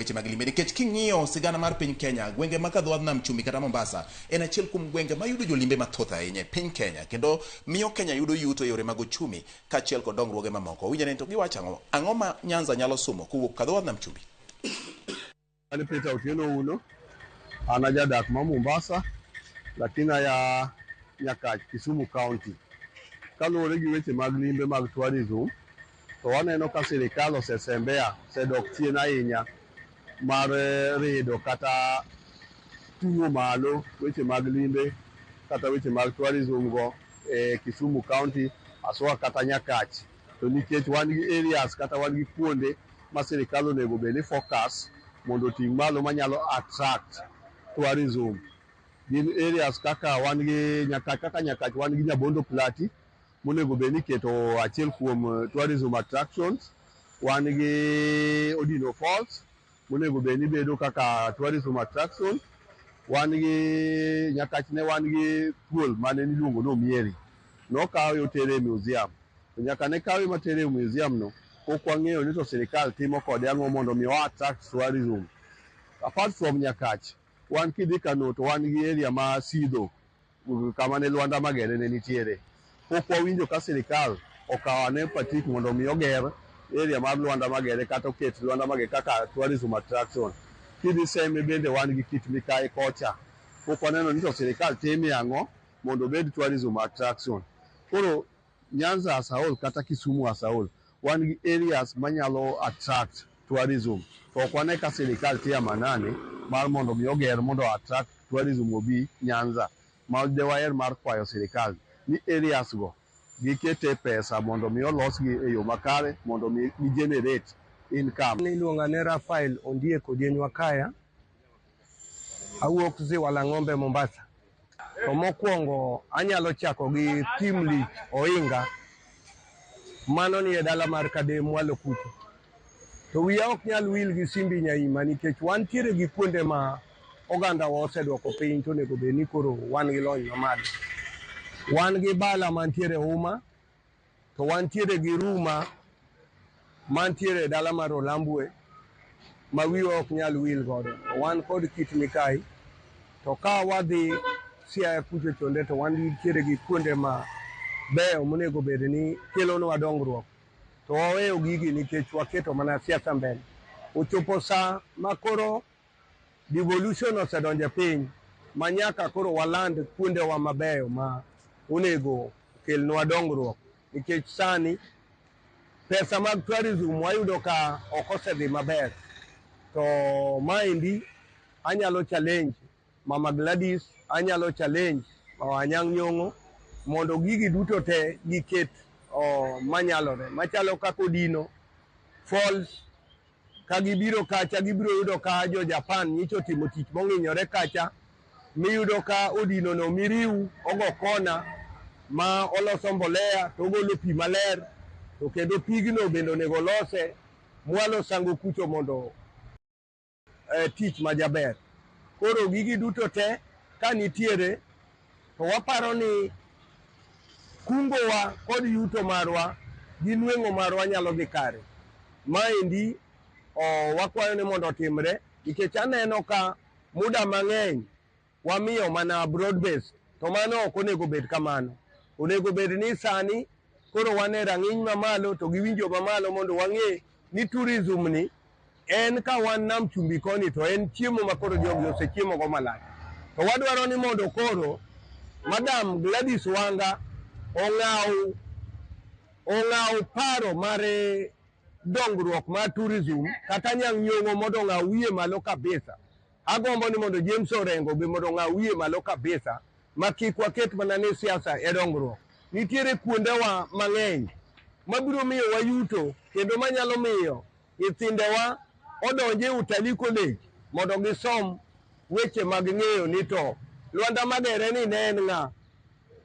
weche mag limbe nikech king'iyo sigana mar piny Kenya, gwenge ma kadho nam chumbi kata Mombasa en achiel kuom gwenge ma yudo jolimbe mathoth ahinya e piny Kenya, kendo miyo Kenya yudo yuto e yore mag ochumi kaachiel kod dongruoge mamoko. Winjane to giwacho ang'o ma Nyanza nyalo somo kowuok kadho nam chumbi? Ani Peter Otieno Uno, an ajadak ma Mombasa, lakini aya Nyakach, Kisumu County. Kaluwore gi weche mag limbe mag tourism, to waneno ka sirikal osesembea osedok chien ahinya mar redo kata ting'o malo weche mag limbe kata weche mag tourism go e Kisumu County aswa kata Nyakach. To nikech wan gi areas kata wan gi kuonde ma sirikal onego bed ni focus mondo oting' malo manyalo attract tourism. Gin areas kaka wan gi Nyakach wan gi Nyabondo Plati monego bed ni keto achiel kuom tourism attractions. Wan gi Odino Falls monego bed ni bedo kaka tourism attraction. Wan gi Nyakach ne wan gi pool mane niluongo no Mieri. Nokawe otere e museum. To nyaka ne kawe matere e museum no, pok wang'eyo ni to sirikal timo kode ang'o mondo mi attract tourism. Apart from Nyakach, wan kidhi Kano to wan gi area ma Sidho, kama ne Lwanda Magere ne nitiere. Pok wawinjo ka sirikal okawo ane patik mondo mi oger area mar Lwanda Magere kata oket Lwanda Magere kaka tourism attraction. Kidhi Seme bende wan gi Kit Mikayi kocha. Pok waneno ni to sirikal time ang'o mondo obed tourism attraction. Koro Nyanza as a whole kata Kisumu as a whole, wan gi areas manyalo attract tourism. To ok wane ka sirikal tiyo manane mar mondo mi oger mondo attract tourism obi Nyanza. Ma dewaer mar kwayo sirikal ni areas go gikete pesa mondo mi olosgi e yo makare mondo mi generate income. Niluonga ne Rafael Ondiek Odienwa Kaya. Awuok Ziwa la Ng'ombe Mombasa. To mokwongo anyalo chako gi Thim Lich Oinga. Mano ni e dala mar Kadem Mwalo Kucho. To wiya ok nyal wil gi Simbi Nyaima nikech wantiere gi kuonde ma oganda wa osedwoko piny to nego bed ni koro wan gi lony mamalo. Wan gi Bala mantiere Uma, to wantiere gi Ruma mantiere dala mar Olambwe ma wiwa ok nyal wil godo. Wan kod Kit Mikayi, to ka wadhi Siaya kucho chonde to wantiere gi kuonde ma beyo monego bed ni kelonwa dongruok. To waweyo gigi nikech waketo mana siasa mbele. Ochopo sa ma koro devolution osedonjo piny ma nyaka koro waland kuonde wa mabeyo ma onego kelnwa dongruok. Nikech sani pesa mag tourism wayudo ka ok osedhi maber. To maendi anyalo challenge Mama Gladys, anyalo challenge Anyang' Nyong'o mondo gigi duto te giket manyalore. Machalo kaka Odino Falls, ka gibiro kacha gibiro yudo ka jo Japan nyicho timo tich mong'inyore kacha. Miyudo ka Odino no miriu ogo kona ma oloso mbolea to ogolo pi maler. To kendo pigno bende onego lose mwalo sango kucho mondo tich majaber. Koro gigi duto te ka nitiere to waparo ni kungowa kod yuto marwa gi nweng'o marwa nyalo dhi kare. Maendi wakwayo ni mondo otimre nikech aneno ka muda mang'eny wamiyo mana broad based, to mano ok onego bed kamano. Onego bed ni sani koro wan e rang'iny mamalo to giwinjo mamalo mondo wang'e ni tourism ni en ka wan nam chumbi koni to en chiemo ma koro jogi osechiemo go malach. To wadwaro ni mondo koro Madam Gladys Wanga ong'aw paro mare dongruok mar tourism kata Anyang' Nyong'o mondo ong'aw wiye malo kabisa. Agombo ni mondo James Orengo be mondo ong'aw wiye malo kabisa ma kik waket mana ni siasa e dongruok. Nitiere kuondewa mang'eny mabiro miyo wayuto kendo manyalo miyo nyithindewa odonje e utalii college mondo gisom weche mag ng'eyo ni to Lwanda Magere ni ne en ng'a,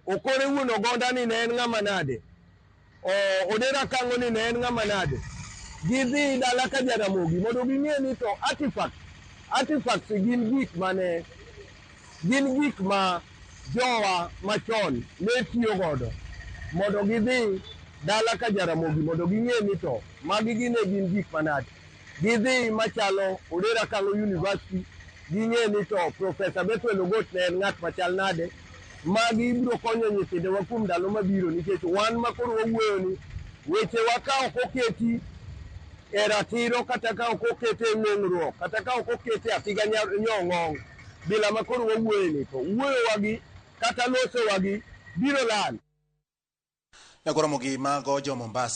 Okore Wuon Ogonda ni ne en ng'ama nade, Odera Kang'o ni ne en ng'ama nade. Gidhi dala ka Jaramogi mondo ging'e ni to artifacts gin gik ma jowa machon ne tiyo godo. Mondo gidhi dala ka Jaramogi mondo ging'e ni to magi gin gik manade. gidhi machalo Odera Kalo University, ging'e ni to Profesa Bethel Ogot ne en ng'at machal nade, magi biro konyo nyithindewa kuom ndalo mabiro, nikech wan makoro wawuoyo ni weche wa ka ok oketi e ratiro, kata ka ok okete e ng'ong'ruok, kata ka ok okete apiga nyong'ong', bila makoro wawuoyo ni to wuoyo wagi kata loso wagi biro lal. Nagoromo gi mago jo Mombasa.